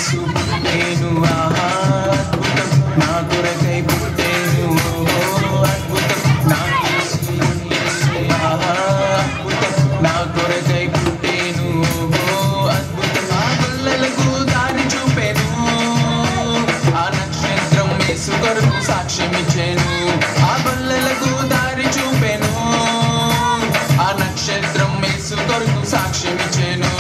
యేసు పుట్టేను ఆహా అద్భుతం నా కొరకై పుట్టేను ఓహో అద్భుతం నా యేసు పుట్టేను ఆహా అద్భుతం నా కొరకై పుట్టేను ఓహో అద్భుతం ఆ గొల్లలకు దారి చూపెను ఆ నక్షత్రం యేసు కొరకు సాక్ష్యమిచ్చెను ఆ గొల్లలకు దారి చూపెను ఆ నక్షత్రం యేసు కొరకు సాక్ష్యమిచ్చెను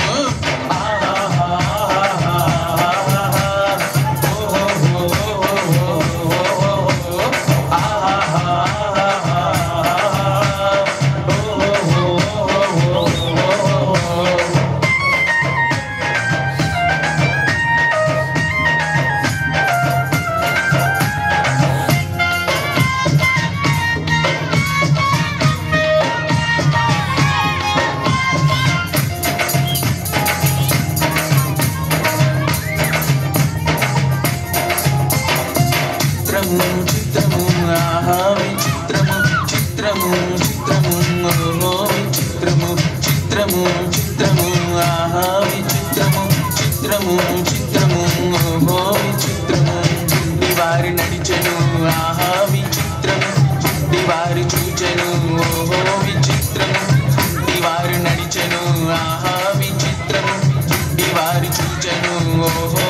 చిత్రము ఆహా విచిత్రము చిత్రము చిత్రము ఓహో విచిత్రము చిత్రము చిత్రము ఆహా విచిత్రము చిత్రము చిత్రము ఓహో విచిత్రము గుడ్డి వారి నడిచెను ఆహా విచిత్రము గుడ్డి వారి చూచెను ఓహో విచిత్రము గుడ్డి వారి నడిచెను ఆహా విచిత్రము గుడ్డి వారి చూచెను ఓహో